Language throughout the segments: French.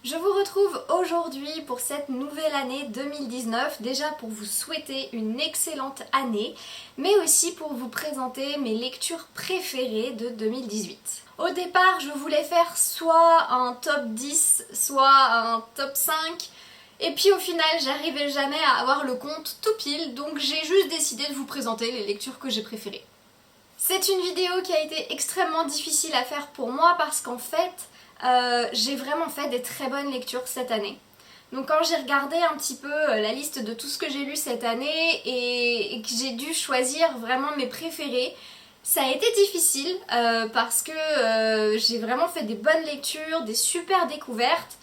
Je vous retrouve aujourd'hui pour cette nouvelle année 2019, déjà pour vous souhaiter une excellente année, mais aussi pour vous présenter mes lectures préférées de 2018. Au départ, je voulais faire soit un top 10, soit un top 5, et puis au final, j'arrivais jamais à avoir le compte tout pile, donc j'ai juste décidé de vous présenter les lectures que j'ai préférées. C'est une vidéo qui a été extrêmement difficile à faire pour moi parce qu'en fait, j'ai vraiment fait des très bonnes lectures cette année. Donc quand j'ai regardé un petit peu la liste de tout ce que j'ai lu cette année et que j'ai dû choisir vraiment mes préférés, ça a été difficile parce que j'ai vraiment fait des bonnes lectures, des super découvertes.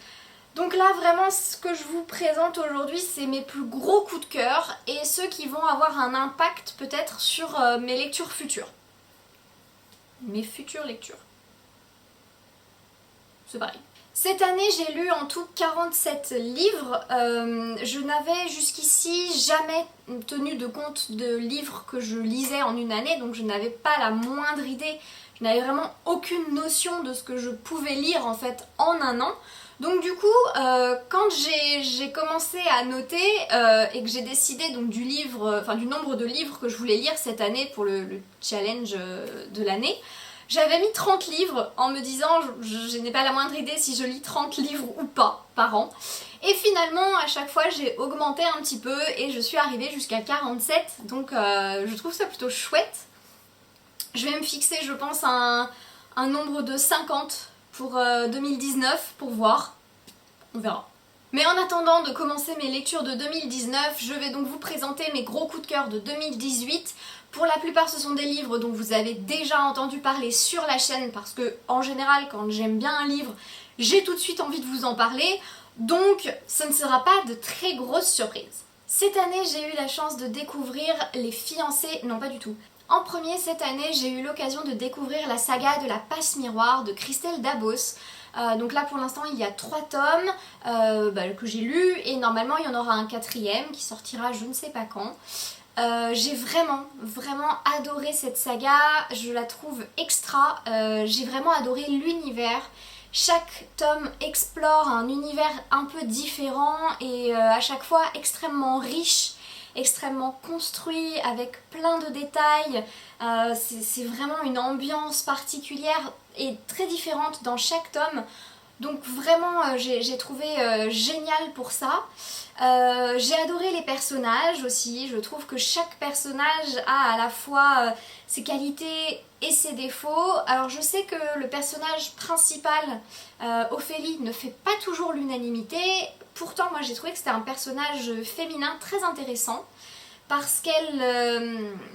Donc là vraiment ce que je vous présente aujourd'hui c'est mes plus gros coups de cœur et ceux qui vont avoir un impact peut-être sur mes lectures futures. Mes futures lectures. C'est pareil. Cette année, j'ai lu en tout 47 livres. Je n'avais jusqu'ici jamais tenu de compte de livres que je lisais en une année, donc je n'avais pas la moindre idée. Je n'avais vraiment aucune notion de ce que je pouvais lire en fait en un an. Donc du coup, quand j'ai commencé à noter et que j'ai décidé donc du nombre de livres que je voulais lire cette année pour le challenge de l'année, j'avais mis 30 livres en me disant je n'ai pas la moindre idée si je lis 30 livres ou pas par an. Et finalement à chaque fois j'ai augmenté un petit peu et je suis arrivée jusqu'à 47, donc je trouve ça plutôt chouette. Je vais me fixer je pense un nombre de 50 pour 2019 pour voir, on verra. Mais en attendant de commencer mes lectures de 2019, je vais donc vous présenter mes gros coups de cœur de 2018. Pour la plupart ce sont des livres dont vous avez déjà entendu parler sur la chaîne parce que en général quand j'aime bien un livre, j'ai tout de suite envie de vous en parler. Donc ce ne sera pas de très grosses surprises. Cette année j'ai eu la chance de découvrir Les Fiancés, non pas du tout. En premier cette année j'ai eu l'occasion de découvrir la saga de la passe miroir de Christelle Dabos. Donc là pour l'instant il y a 3 tomes que j'ai lus et normalement il y en aura un 4e qui sortira je ne sais pas quand. J'ai vraiment adoré cette saga, je la trouve extra, j'ai vraiment adoré l'univers. Chaque tome explore un univers un peu différent et à chaque fois extrêmement riche, extrêmement construit, avec plein de détails. C'est vraiment une ambiance particulière et très différente dans chaque tome. Donc vraiment j'ai trouvé génial pour ça. J'ai adoré les personnages aussi, je trouve que chaque personnage a à la fois ses qualités et ses défauts. Alors je sais que le personnage principal, Ophélie, ne fait pas toujours l'unanimité, pourtant moi j'ai trouvé que c'était un personnage féminin très intéressant. Parce qu'elle,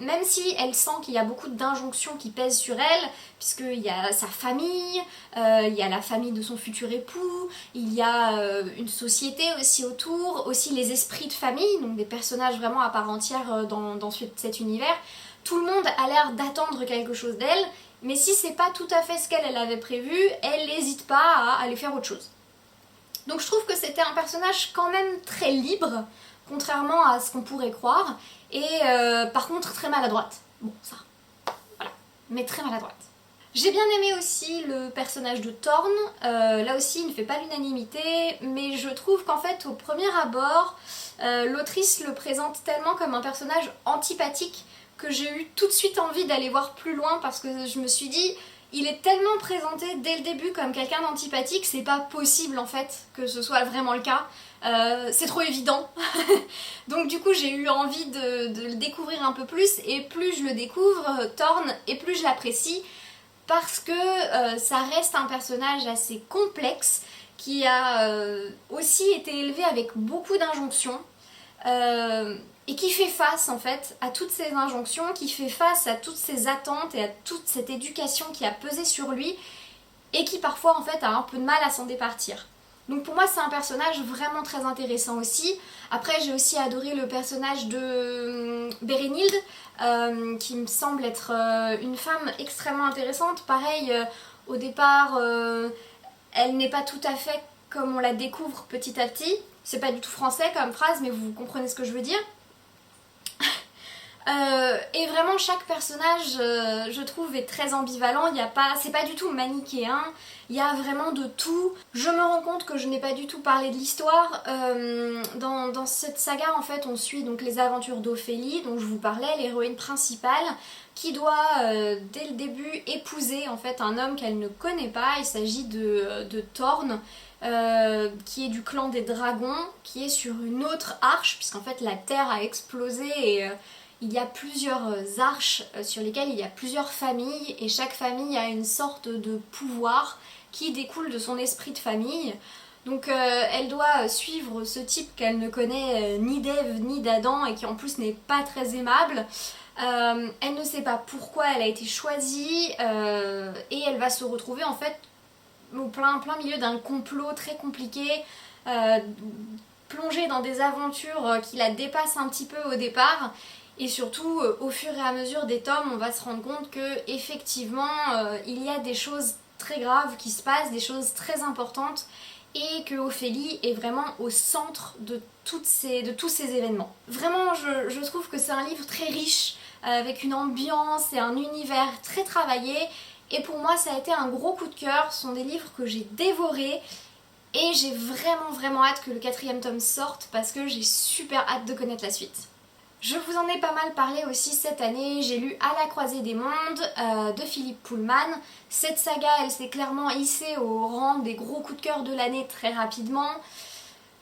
même si elle sent qu'il y a beaucoup d'injonctions qui pèsent sur elle, puisqu'il y a sa famille, il y a la famille de son futur époux, il y a une société aussi autour, aussi les esprits de famille, donc des personnages vraiment à part entière dans cet univers, tout le monde a l'air d'attendre quelque chose d'elle, mais si c'est pas tout à fait ce qu'elle avait prévu, elle n'hésite pas à aller faire autre chose. Donc je trouve que c'était un personnage quand même très libre, contrairement à ce qu'on pourrait croire, et par contre très maladroite. Bon, ça, voilà, mais très maladroite. J'ai bien aimé aussi le personnage de Thorn, là aussi il ne fait pas l'unanimité, mais je trouve qu'en fait au premier abord, l'autrice le présente tellement comme un personnage antipathique que j'ai eu tout de suite envie d'aller voir plus loin parce que je me suis dit... Il est tellement présenté dès le début comme quelqu'un d'antipathique, c'est pas possible en fait que ce soit vraiment le cas. C'est trop évident. Donc du coup j'ai eu envie de le découvrir un peu plus et plus je le découvre, Thorn, et plus je l'apprécie parce que ça reste un personnage assez complexe qui a aussi été élevé avec beaucoup d'injonctions. Et qui fait face en fait à toutes ces injonctions, qui fait face à toutes ces attentes et à toute cette éducation qui a pesé sur lui et qui parfois en fait a un peu de mal à s'en départir. Donc pour moi c'est un personnage vraiment très intéressant aussi. Après j'ai aussi adoré le personnage de Bérénilde qui me semble être une femme extrêmement intéressante. Pareil au départ elle n'est pas tout à fait comme on la découvre petit à petit. C'est pas du tout français comme phrase mais vous comprenez ce que je veux dire. Et vraiment chaque personnage je trouve est très ambivalent, c'est pas du tout manichéen, il y a vraiment de tout. Je me rends compte que je n'ai pas du tout parlé de l'histoire. Dans cette saga en fait on suit donc les aventures d'Ophélie dont je vous parlais, l'héroïne principale qui doit dès le début épouser en fait un homme qu'elle ne connaît pas. Il s'agit de Thorn, qui est du clan des dragons, qui est sur une autre arche puisqu'en fait la terre a explosé et il y a plusieurs arches sur lesquelles il y a plusieurs familles et chaque famille a une sorte de pouvoir qui découle de son esprit de famille. Donc elle doit suivre ce type qu'elle ne connaît ni d'Ève ni d'Adam et qui en plus n'est pas très aimable. Elle ne sait pas pourquoi elle a été choisie et elle va se retrouver en fait au plein milieu d'un complot très compliqué, plongée dans des aventures qui la dépassent un petit peu au départ. Et surtout, au fur et à mesure des tomes, on va se rendre compte que effectivement, il y a des choses très graves qui se passent, des choses très importantes, et que Ophélie est vraiment au centre de tous ces événements. Vraiment, je trouve que c'est un livre très riche, avec une ambiance et un univers très travaillé, et pour moi ça a été un gros coup de cœur. Ce sont des livres que j'ai dévorés, et j'ai vraiment hâte que le 4e tome sorte, parce que j'ai super hâte de connaître la suite. Je vous en ai pas mal parlé aussi cette année, j'ai lu À la croisée des mondes de Philippe Pullman. Cette saga, elle s'est clairement hissée au rang des gros coups de cœur de l'année très rapidement.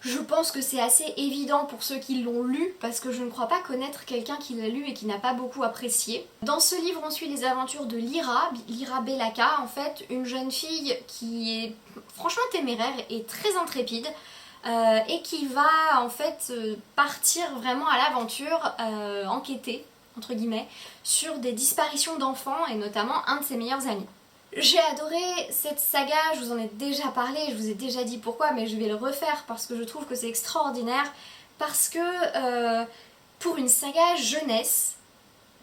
Je pense que c'est assez évident pour ceux qui l'ont lu, parce que je ne crois pas connaître quelqu'un qui l'a lu et qui n'a pas beaucoup apprécié. Dans ce livre, on suit les aventures de Lyra Belaka, en fait, une jeune fille qui est franchement téméraire et très intrépide, et qui va en fait partir vraiment à l'aventure, enquêter, entre guillemets, sur des disparitions d'enfants et notamment un de ses meilleurs amis. J'ai adoré cette saga, je vous en ai déjà parlé, je vous ai déjà dit pourquoi, mais je vais le refaire parce que je trouve que c'est extraordinaire, parce que pour une saga jeunesse,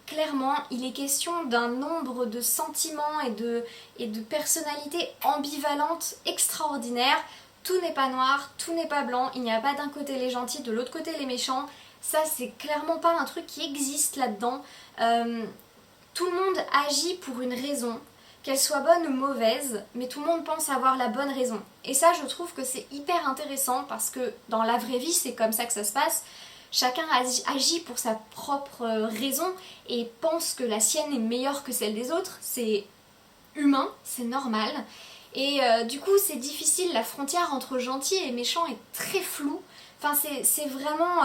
clairement, il est question d'un nombre de sentiments et de personnalités ambivalentes extraordinaires. Tout n'est pas noir, tout n'est pas blanc, il n'y a pas d'un côté les gentils, de l'autre côté les méchants. Ça, c'est clairement pas un truc qui existe là-dedans. Tout le monde agit pour une raison, qu'elle soit bonne ou mauvaise, mais tout le monde pense avoir la bonne raison. Et ça, je trouve que c'est hyper intéressant, parce que dans la vraie vie, c'est comme ça que ça se passe. Chacun agit pour sa propre raison et pense que la sienne est meilleure que celle des autres. C'est humain, c'est normal. Et du coup, c'est difficile, la frontière entre gentil et méchant est très floue. Enfin, c'est vraiment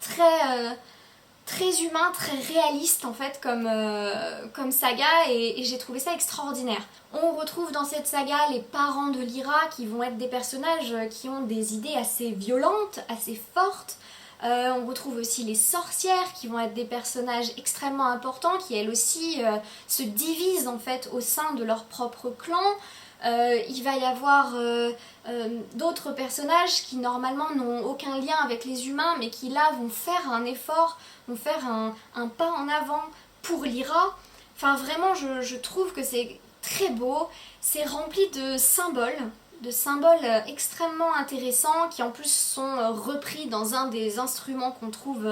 très humain, très réaliste en fait comme saga, et j'ai trouvé ça extraordinaire. On retrouve dans cette saga les parents de Lyra qui vont être des personnages qui ont des idées assez violentes, assez fortes. On retrouve aussi les sorcières qui vont être des personnages extrêmement importants qui elles aussi se divisent en fait au sein de leur propre clan. Il va y avoir d'autres personnages qui normalement n'ont aucun lien avec les humains, mais qui là vont faire un effort, vont faire un pas en avant pour Lyra. Enfin vraiment je trouve que c'est très beau, c'est rempli de symboles extrêmement intéressants qui en plus sont repris dans un des instruments qu'on trouve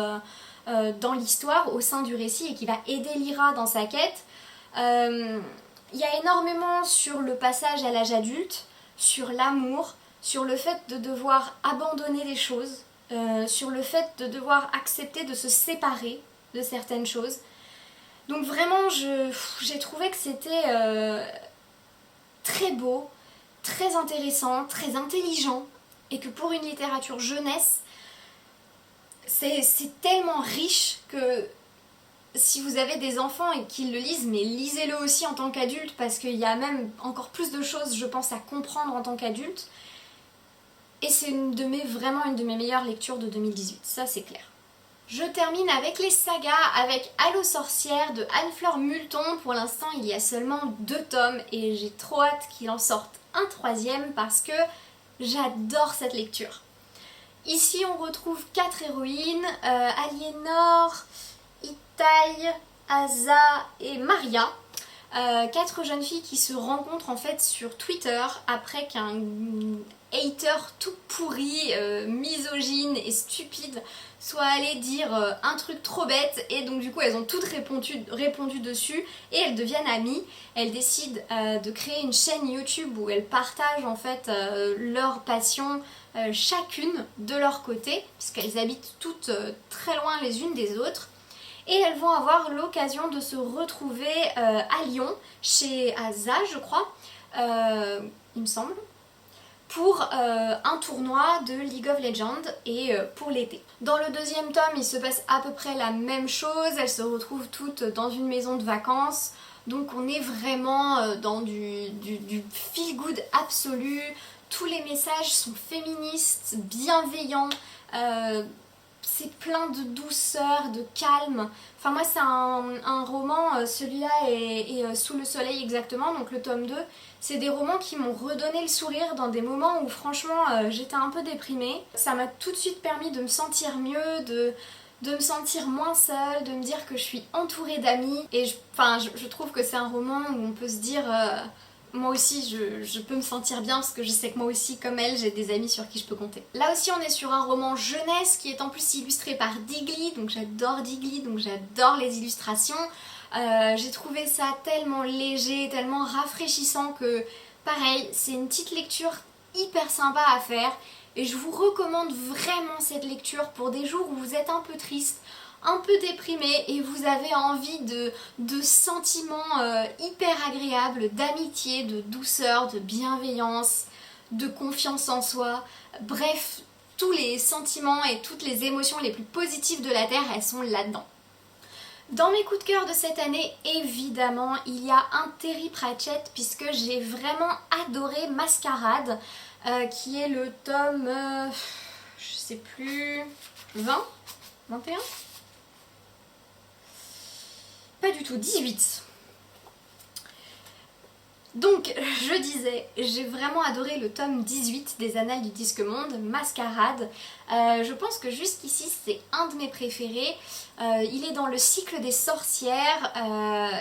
dans l'histoire au sein du récit et qui va aider Lyra dans sa quête. Il y a énormément sur le passage à l'âge adulte, sur l'amour, sur le fait de devoir abandonner des choses, sur le fait de devoir accepter de se séparer de certaines choses. Donc vraiment, j'ai trouvé que c'était très beau, très intéressant, très intelligent, et que pour une littérature jeunesse, c'est tellement riche que si vous avez des enfants et qu'ils le lisent, mais lisez-le aussi en tant qu'adulte, parce qu'il y a même encore plus de choses, je pense, à comprendre en tant qu'adulte. Et c'est vraiment une de mes meilleures lectures de 2018, ça c'est clair. Je termine avec les sagas, avec Allo sorcière de Anne-Fleur Multon. Pour l'instant, il y a seulement 2 tomes et j'ai trop hâte qu'il en sorte un 3e parce que j'adore cette lecture. Ici, on retrouve 4 héroïnes, Aliénor, Itaï, Asa et Maria. 4 jeunes filles qui se rencontrent en fait sur Twitter après qu'un hater tout pourri, misogyne et stupide soit allé dire un truc trop bête, et donc du coup elles ont toutes répondu dessus et elles deviennent amies. Elles décident de créer une chaîne YouTube où elles partagent en fait leur passion chacune de leur côté, puisqu'elles habitent toutes très loin les unes des autres. Et elles vont avoir l'occasion de se retrouver à Lyon, chez Aza je crois, il me semble, pour un tournoi de League of Legends et pour l'été. Dans le deuxième tome, il se passe à peu près la même chose, elles se retrouvent toutes dans une maison de vacances, donc on est vraiment dans du feel good absolu. Tous les messages sont féministes, bienveillants, c'est plein de douceur, de calme. Enfin moi c'est un roman, celui-là est Sous le soleil exactement, donc le tome 2. C'est des romans qui m'ont redonné le sourire dans des moments où franchement j'étais un peu déprimée. Ça m'a tout de suite permis de me sentir mieux, de me sentir moins seule, de me dire que je suis entourée d'amis. Et je trouve que c'est un roman où on peut se dire... moi aussi je peux me sentir bien parce que je sais que moi aussi comme elle j'ai des amis sur qui je peux compter. Là aussi on est sur un roman jeunesse qui est en plus illustré par Digly, donc j'adore Digly, donc j'adore les illustrations. J'ai trouvé ça tellement léger, tellement rafraîchissant que pareil c'est une petite lecture hyper sympa à faire et je vous recommande vraiment cette lecture pour des jours où vous êtes un peu triste, un peu déprimé et vous avez envie de sentiments hyper agréables, d'amitié, de douceur, de bienveillance, de confiance en soi. Bref, tous les sentiments et toutes les émotions les plus positives de la Terre, elles sont là-dedans. Dans mes coups de cœur de cette année, évidemment, il y a un Terry Pratchett puisque j'ai vraiment adoré Mascarade, qui est le tome, je sais plus, 20 21 Pas du tout, 18. Donc, je disais, j'ai vraiment adoré le tome 18 des Annales du Disque Monde, Mascarade. Je pense que jusqu'ici, c'est un de mes préférés. Il est dans le cycle des sorcières.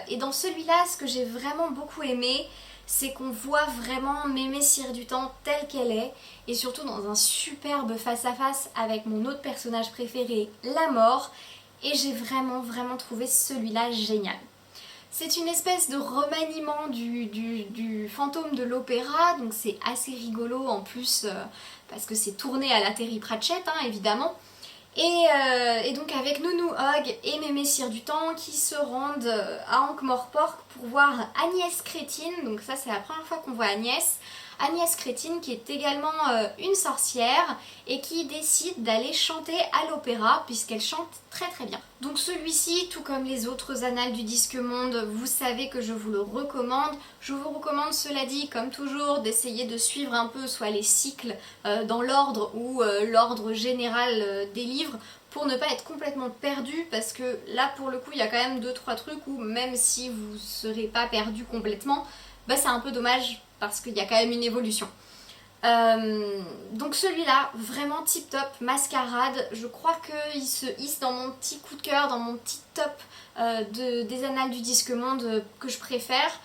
Et dans celui-là, ce que j'ai vraiment beaucoup aimé, c'est qu'on voit vraiment Mémé Ciredutemps telle qu'elle est. Et surtout dans un superbe face-à-face avec mon autre personnage préféré, la mort. Et j'ai vraiment trouvé celui-là génial. C'est une espèce de remaniement du fantôme de l'opéra, donc c'est assez rigolo en plus parce que c'est tourné à la Terry Pratchett évidemment. Et donc avec Nounou Hogg et Mémé Ciredutemps qui se rendent à Ankh-Morpork pour voir Agnès Crétine, donc ça c'est la première fois qu'on voit Agnès. Agnès Crétine qui est également une sorcière et qui décide d'aller chanter à l'opéra puisqu'elle chante très bien. Donc celui-ci, tout comme les autres Annales du Disque Monde, vous savez que je vous le recommande. Je vous recommande, cela dit, comme toujours, d'essayer de suivre un peu soit les cycles dans l'ordre ou l'ordre général des livres pour ne pas être complètement perdu parce que là pour le coup il y a quand même 2-3 trucs où même si vous ne serez pas perdu complètement, bah c'est un peu dommage parce qu'il y a quand même une évolution. Donc celui-là, vraiment tip top, Mascarade, je crois qu'il se hisse dans mon petit coup de cœur, dans mon petit top des Annales du Disque Monde que je préfère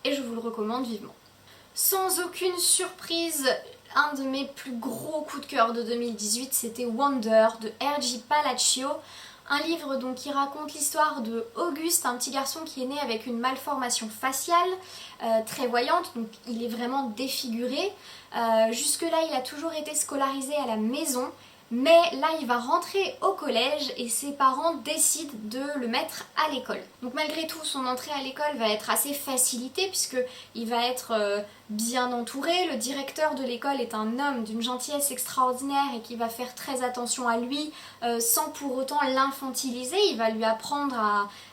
et je vous le recommande vivement. Sans aucune surprise, un de mes plus gros coups de cœur de 2018 c'était Wonder de R.J. Palacio. Un livre donc qui raconte l'histoire de Auguste, un petit garçon qui est né avec une malformation faciale très voyante, donc il est vraiment défiguré. Jusque-là, il a toujours été scolarisé à la maison, mais là, il va rentrer au collège et ses parents décident de le mettre à l'école. Donc malgré tout, son entrée à l'école va être assez facilitée puisqu'il va être bien entouré. Le directeur de l'école est un homme d'une gentillesse extraordinaire et qui va faire très attention à lui sans pour autant l'infantiliser. Il va lui apprendre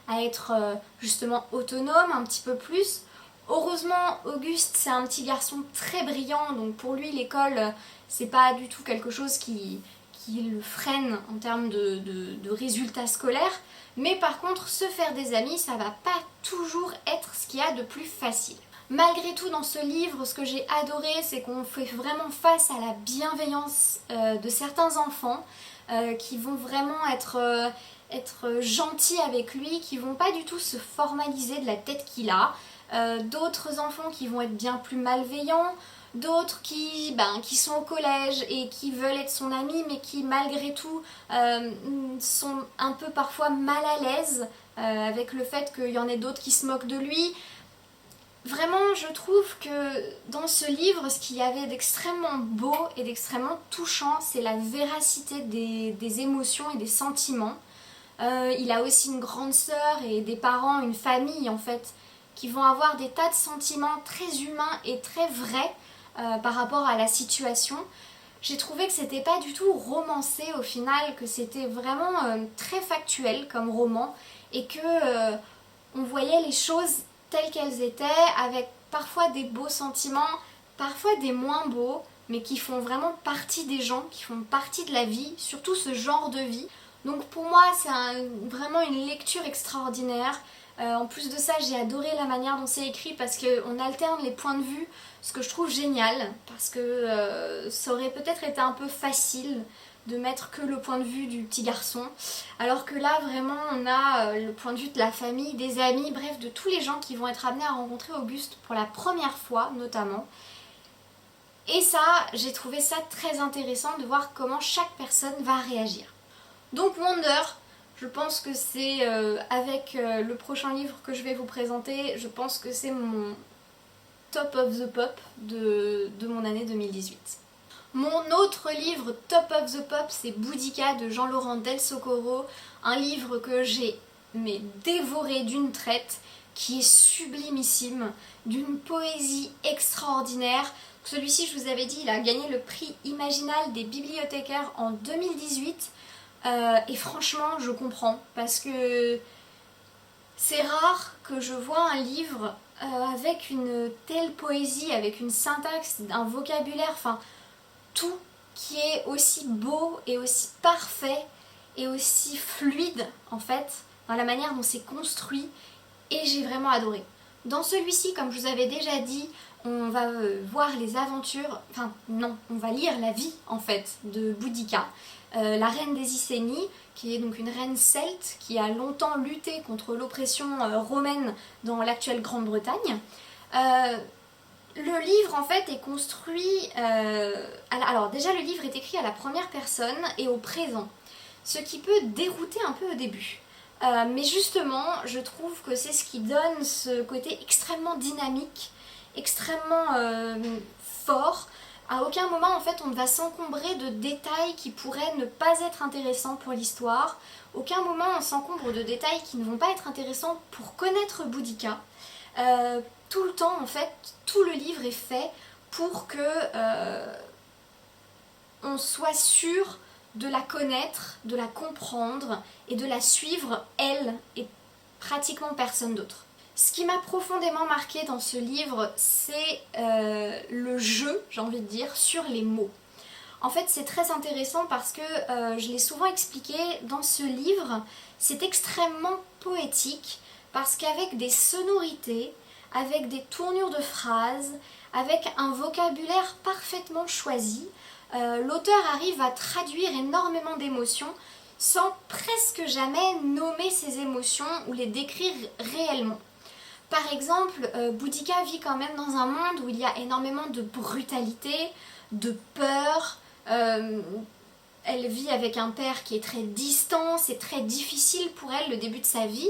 à être justement autonome un petit peu plus. Heureusement, Auguste, c'est un petit garçon très brillant, donc pour lui, l'école, c'est pas du tout quelque chose qui le freine en termes de résultats scolaires. Mais par contre, se faire des amis, ça va pas toujours être ce qu'il y a de plus facile. Malgré tout, dans ce livre, ce que j'ai adoré, c'est qu'on fait vraiment face à la bienveillance de certains enfants qui vont vraiment être gentils avec lui, qui vont pas du tout se formaliser de la tête qu'il a. d'autres enfants qui vont être bien plus malveillants, d'autres qui sont au collège et qui veulent être son ami mais qui malgré tout sont un peu parfois mal à l'aise avec le fait qu'il y en ait d'autres qui se moquent de lui. Vraiment, je trouve que dans ce livre, ce qu'il y avait d'extrêmement beau et d'extrêmement touchant, c'est la véracité des émotions et des sentiments. Il a aussi une grande sœur et des parents, une famille en fait, qui vont avoir des tas de sentiments très humains et très vrais par rapport à la situation. J'ai trouvé que c'était pas du tout romancé au final, que c'était vraiment très factuel comme roman et que on voyait les choses telles qu'elles étaient, avec parfois des beaux sentiments, parfois des moins beaux, mais qui font vraiment partie des gens, qui font partie de la vie, surtout ce genre de vie. Donc pour moi, c'est vraiment une lecture extraordinaire. En plus de ça, j'ai adoré la manière dont c'est écrit parce qu'on alterne les points de vue, ce que je trouve génial, parce que ça aurait peut-être été un peu facile de mettre que le point de vue du petit garçon, alors que là vraiment on a le point de vue de la famille, des amis, bref de tous les gens qui vont être amenés à rencontrer Auguste pour la première fois notamment. Et ça, j'ai trouvé ça très intéressant de voir comment chaque personne va réagir. Donc Wonder, je pense que c'est avec le prochain livre que je vais vous présenter, je pense que c'est mon top of the pop de mon année 2018. Mon autre livre top of the pop, c'est Boudica de Jean-Laurent Del Socorro, un livre que j'ai dévoré d'une traite, qui est sublimissime, d'une poésie extraordinaire. Celui-ci, je vous avais dit, il a gagné le prix Imaginal des bibliothécaires en 2018. Et franchement, je comprends, parce que c'est rare que je vois un livre avec une telle poésie, avec une syntaxe, un vocabulaire, enfin tout qui est aussi beau et aussi parfait et aussi fluide en fait, dans la manière dont c'est construit, et j'ai vraiment adoré. Dans celui-ci, comme je vous avais déjà dit, on va voir les aventures, enfin non, on va lire la vie en fait de Boudica, la reine des Icénies, qui est donc une reine celte qui a longtemps lutté contre l'oppression romaine dans l'actuelle Grande-Bretagne. Le livre en fait est construit, alors déjà le livre est écrit à la première personne et au présent, ce qui peut dérouter un peu au début. Mais justement, je trouve que c'est ce qui donne ce côté extrêmement dynamique, extrêmement fort. À aucun moment en fait on ne va s'encombrer de détails qui pourraient ne pas être intéressants pour l'histoire. Aucun moment on s'encombre de détails qui ne vont pas être intéressants pour connaître Boudica. Tout le temps en fait, tout le livre est fait pour que on soit sûr de la connaître, de la comprendre et de la suivre, elle et pratiquement personne d'autre. Ce qui m'a profondément marqué dans ce livre, c'est le jeu, j'ai envie de dire, sur les mots. En fait, c'est très intéressant parce que, je l'ai souvent expliqué, dans ce livre, c'est extrêmement poétique parce qu'avec des sonorités, avec des tournures de phrases, avec un vocabulaire parfaitement choisi, l'auteur arrive à traduire énormément d'émotions sans presque jamais nommer ces émotions ou les décrire réellement. Par exemple, Boudica vit quand même dans un monde où il y a énormément de brutalité, de peur. Elle vit avec un père qui est très distant, c'est très difficile pour elle le début de sa vie.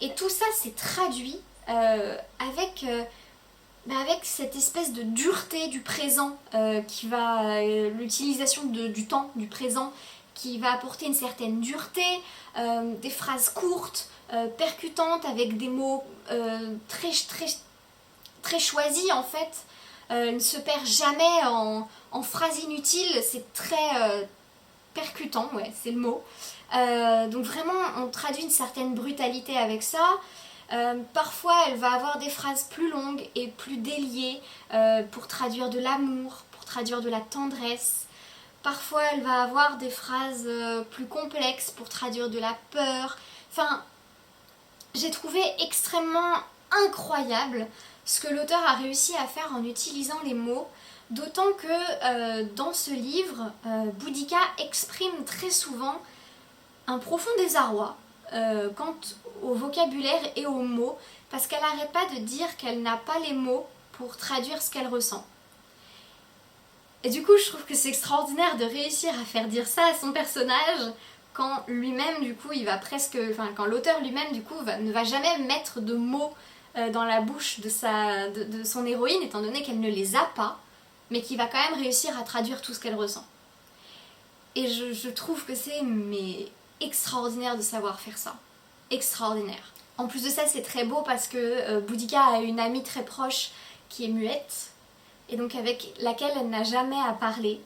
Et tout ça c'est traduit avec cette espèce de dureté du présent, l'utilisation du temps, du présent, qui va apporter une certaine dureté, des phrases courtes, percutantes, avec des mots très, très, très choisis en fait. Ne se perd jamais en phrases inutiles, c'est très percutant, ouais, c'est le mot. Donc vraiment, on traduit une certaine brutalité avec ça. Parfois, elle va avoir des phrases plus longues et plus déliées pour traduire de l'amour, pour traduire de la tendresse. Parfois, elle va avoir des phrases plus complexes pour traduire de la peur. Enfin, j'ai trouvé extrêmement incroyable ce que l'auteur a réussi à faire en utilisant les mots, d'autant que dans ce livre, Boudica exprime très souvent un profond désarroi quant au vocabulaire et aux mots, parce qu'elle n'arrête pas de dire qu'elle n'a pas les mots pour traduire ce qu'elle ressent. Et du coup, je trouve que c'est extraordinaire de réussir à faire dire ça à son personnage quand lui-même, du coup, quand l'auteur lui-même, du coup, ne va jamais mettre de mots dans la bouche de son héroïne, étant donné qu'elle ne les a pas, mais qui va quand même réussir à traduire tout ce qu'elle ressent. Et je trouve que c'est extraordinaire de savoir faire ça. Extraordinaire. En plus de ça, c'est très beau parce que Boudica a une amie très proche qui est muette, et donc avec laquelle elle n'a jamais à parler,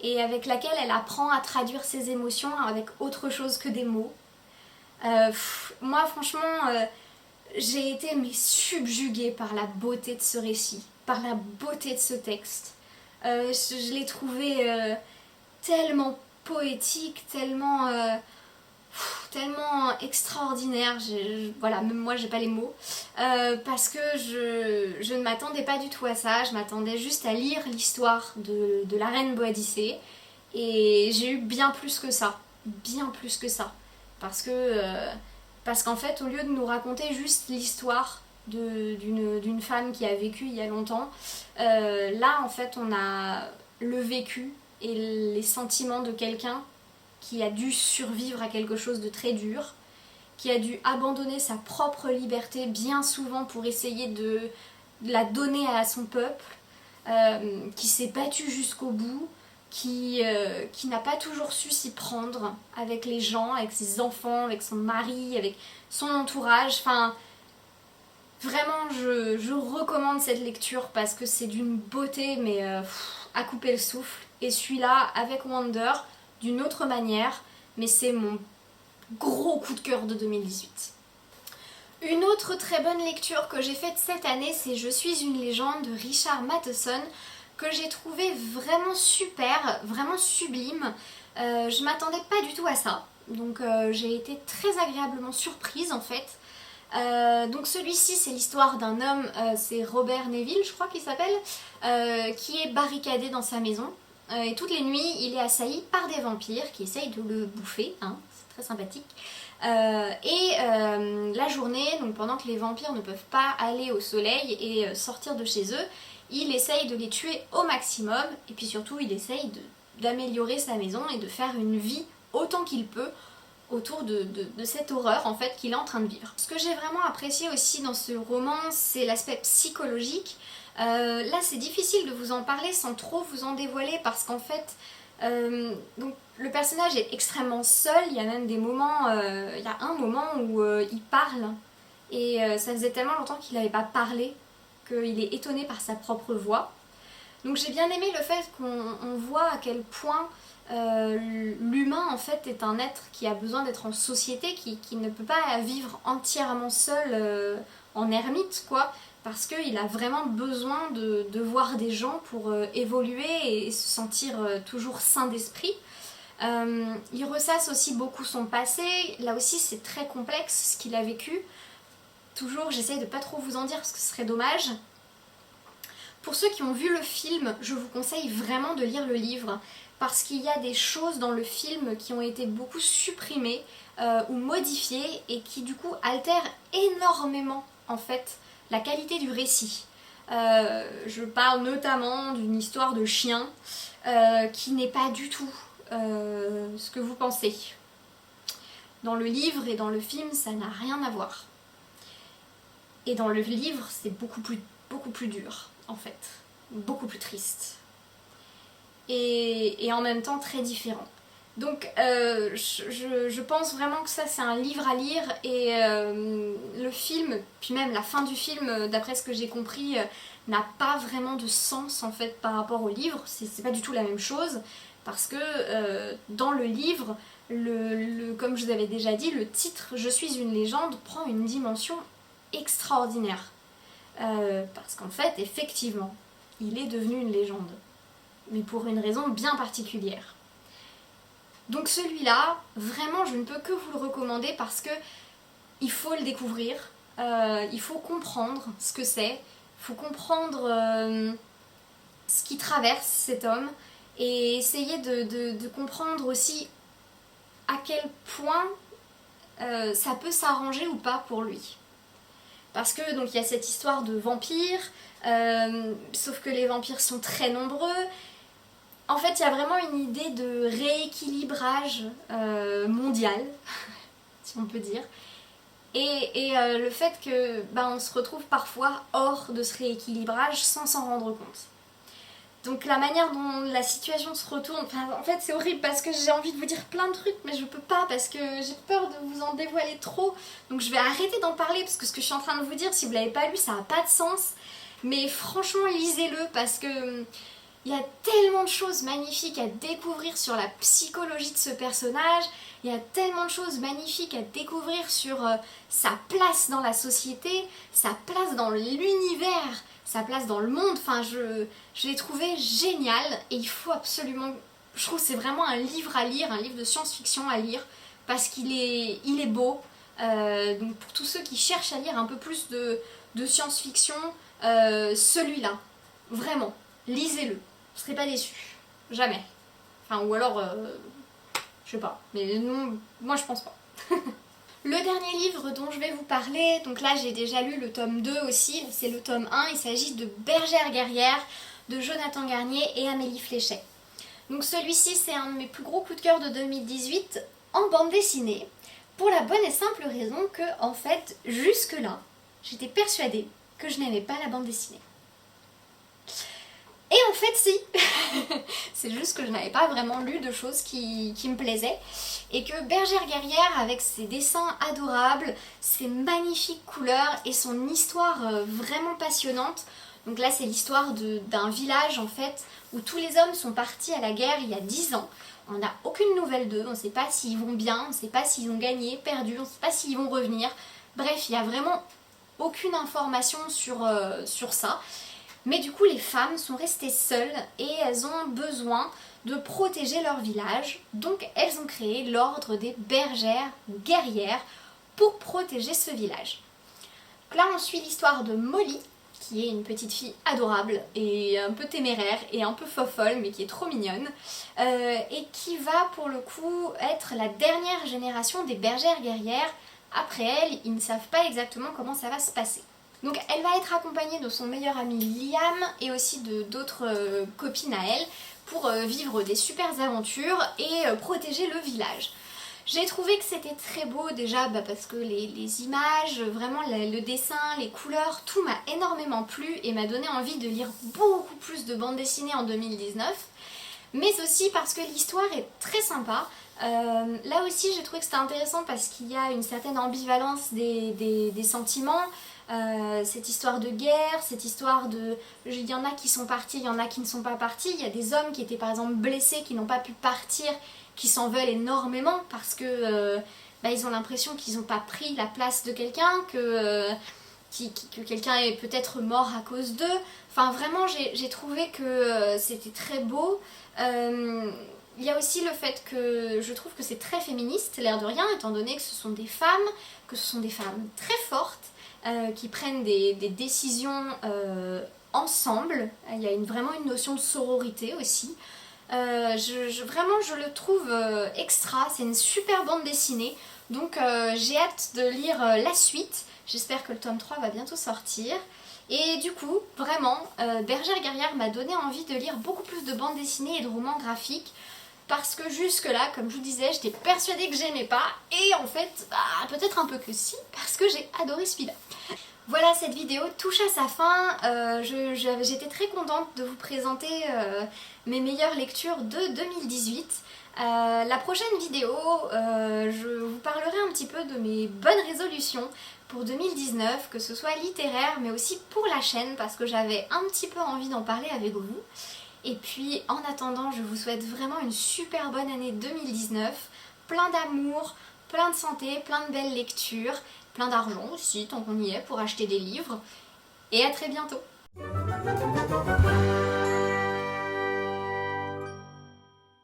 et avec laquelle elle apprend à traduire ses émotions avec autre chose que des mots. Moi, franchement, j'ai été subjuguée par la beauté de ce récit, par la beauté de ce texte. Je l'ai trouvé tellement poétique, tellement extraordinaire. Voilà, même moi j'ai pas les mots, parce que je ne m'attendais pas du tout à ça. Je m'attendais juste à lire l'histoire de la reine Boadicée, et j'ai eu bien plus que ça, parce qu'en fait, au lieu de nous raconter juste l'histoire d'une femme qui a vécu il y a longtemps, là en fait on a le vécu et les sentiments de quelqu'un qui a dû survivre à quelque chose de très dur, qui a dû abandonner sa propre liberté bien souvent pour essayer de la donner à son peuple, qui s'est battu jusqu'au bout, qui n'a pas toujours su s'y prendre avec les gens, avec ses enfants, avec son mari, avec son entourage. Enfin, vraiment, je recommande cette lecture parce que c'est d'une beauté, mais à couper le souffle. Et celui-là, avec Wonder, d'une autre manière, mais c'est mon gros coup de cœur de 2018. Une autre très bonne lecture que j'ai faite cette année, c'est Je suis une légende de Richard Matheson, que j'ai trouvé vraiment super, vraiment sublime. Je m'attendais pas du tout à ça, donc j'ai été très agréablement surprise en fait. Donc celui-ci, c'est l'histoire d'un homme, c'est Robert Neville, je crois qu'il s'appelle, qui est barricadé dans sa maison. Et toutes les nuits, il est assailli par des vampires qui essayent de le bouffer, hein, c'est très sympathique. La journée, donc pendant que les vampires ne peuvent pas aller au soleil et sortir de chez eux, il essaye de les tuer au maximum, et puis surtout il essaye d'améliorer sa maison et de faire une vie autant qu'il peut autour de cette horreur en fait qu'il est en train de vivre. Ce que j'ai vraiment apprécié aussi dans ce roman, c'est l'aspect psychologique. Là c'est difficile de vous en parler sans trop vous en dévoiler parce qu'en fait donc, le personnage est extrêmement seul. Il y a même des moments, il y a un moment où il parle et ça faisait tellement longtemps qu'il n'avait pas parlé qu'il est étonné par sa propre voix. Donc j'ai bien aimé le fait qu'on voit à quel point l'humain en fait est un être qui a besoin d'être en société, qui ne peut pas vivre entièrement seul en ermite quoi, parce qu'il a vraiment besoin de voir des gens pour évoluer et se sentir toujours sain d'esprit. Il ressasse aussi beaucoup son passé, là aussi c'est très complexe ce qu'il a vécu. Toujours j'essaye de pas trop vous en dire parce que ce serait dommage. Pour ceux qui ont vu le film, je vous conseille vraiment de lire le livre parce qu'il y a des choses dans le film qui ont été beaucoup supprimées ou modifiées et qui du coup altèrent énormément en fait la qualité du récit. Je parle notamment d'une histoire de chien qui n'est pas du tout ce que vous pensez. Dans le livre et dans le film, ça n'a rien à voir. Et dans le livre, c'est beaucoup plus dur, en fait. Beaucoup plus triste. Et en même temps très différent. Donc je pense vraiment que ça c'est un livre à lire et le film, puis même la fin du film, d'après ce que j'ai compris, n'a pas vraiment de sens en fait par rapport au livre. C'est pas du tout la même chose parce que dans le livre, comme je vous avais déjà dit, le titre Je suis une légende prend une dimension extraordinaire. Parce qu'en fait, effectivement, il est devenu une légende. Mais pour une raison bien particulière. Donc celui-là, vraiment, je ne peux que vous le recommander parce que il faut le découvrir, il faut comprendre ce que c'est, il faut comprendre ce qui traverse cet homme et essayer de comprendre aussi à quel point ça peut s'arranger ou pas pour lui. Parce que donc il y a cette histoire de vampires, sauf que les vampires sont très nombreux. En fait, il y a vraiment une idée de rééquilibrage mondial, si on peut dire. Et le fait que on se retrouve parfois hors de ce rééquilibrage sans s'en rendre compte. Donc la manière dont la situation se retourne, en fait c'est horrible parce que j'ai envie de vous dire plein de trucs mais je peux pas parce que j'ai peur de vous en dévoiler trop. Donc je vais arrêter d'en parler parce que ce que je suis en train de vous dire, si vous l'avez pas lu, ça n'a pas de sens. Mais franchement lisez-le parce que il y a tellement de choses magnifiques à découvrir sur la psychologie de ce personnage, il y a tellement de choses magnifiques à découvrir sur sa place dans la société, sa place dans l'univers, sa place dans le monde. Enfin, je l'ai trouvé génial et il faut absolument... Je trouve que c'est vraiment un livre à lire, un livre de science-fiction à lire parce il est beau. Donc pour tous ceux qui cherchent à lire un peu plus de science-fiction, celui-là, vraiment, lisez-le. Vous ne serez pas déçus. Jamais. Enfin, ou alors, je sais pas. Mais non, moi je pense pas. Le dernier livre dont je vais vous parler, donc là j'ai déjà lu le tome 2 aussi, c'est le tome 1, il s'agit de Bergère guerrière de Jonathan Garnier et Amélie Fléchet. Donc celui-ci c'est un de mes plus gros coups de cœur de 2018 en bande dessinée, pour la bonne et simple raison que, en fait, jusque-là, j'étais persuadée que je n'aimais pas la bande dessinée. Et en fait si, c'est juste que je n'avais pas vraiment lu de choses qui me plaisaient et que Bergère guerrière avec ses dessins adorables, ses magnifiques couleurs et son histoire vraiment passionnante. Donc là c'est l'histoire d'un village en fait où tous les hommes sont partis à la guerre il y a 10 ans. On n'a aucune nouvelle d'eux, on ne sait pas s'ils vont bien, on ne sait pas s'ils ont gagné, perdu, on ne sait pas s'ils vont revenir. Bref, il n'y a vraiment aucune information sur ça. Mais du coup les femmes sont restées seules et elles ont besoin de protéger leur village. Donc elles ont créé l'ordre des bergères guerrières pour protéger ce village. Donc là on suit l'histoire de Molly, qui est une petite fille adorable et un peu téméraire et un peu fofolle mais qui est trop mignonne. Et qui va pour le coup être la dernière génération des bergères guerrières. Après elle, ils ne savent pas exactement comment ça va se passer. Donc elle va être accompagnée de son meilleur ami Liam et aussi d'autres copines à elle pour vivre des super aventures et protéger le village. J'ai trouvé que c'était très beau déjà parce que les images, vraiment le dessin, les couleurs, tout m'a énormément plu et m'a donné envie de lire beaucoup plus de bandes dessinées en 2019. Mais aussi parce que l'histoire est très sympa. Là aussi j'ai trouvé que c'était intéressant parce qu'il y a une certaine ambivalence des sentiments. Cette histoire de guerre, cette histoire de... Il y en a qui sont partis, il y en a qui ne sont pas partis. Il y a des hommes qui étaient par exemple blessés, qui n'ont pas pu partir, qui s'en veulent énormément parce que ils ont l'impression qu'ils n'ont pas pris la place de quelqu'un, que quelqu'un est peut-être mort à cause d'eux. Enfin vraiment j'ai trouvé que c'était très beau. Il y a aussi le fait que je trouve que c'est très féministe, l'air de rien, étant donné que ce sont des femmes, très fortes, qui prennent des décisions ensemble. Il y a vraiment une notion de sororité aussi. Vraiment je le trouve extra, c'est une super bande dessinée, donc j'ai hâte de lire la suite. J'espère que le tome 3 va bientôt sortir. Et du coup, vraiment, Bergère guerrière m'a donné envie de lire beaucoup plus de bandes dessinées et de romans graphiques. Parce que jusque là, comme je vous disais, j'étais persuadée que j'aimais pas. Et en fait, peut-être un peu que si, parce que j'ai adoré celui-là. Voilà, cette vidéo touche à sa fin. J'étais très contente de vous présenter mes meilleures lectures de 2018. La prochaine vidéo, je vous parlerai un petit peu de mes bonnes résolutions pour 2019, que ce soit littéraire mais aussi pour la chaîne, parce que j'avais un petit peu envie d'en parler avec vous. Et puis en attendant, je vous souhaite vraiment une super bonne année 2019, plein d'amour, plein de santé, plein de belles lectures, plein d'argent aussi tant qu'on y est pour acheter des livres, et à très bientôt.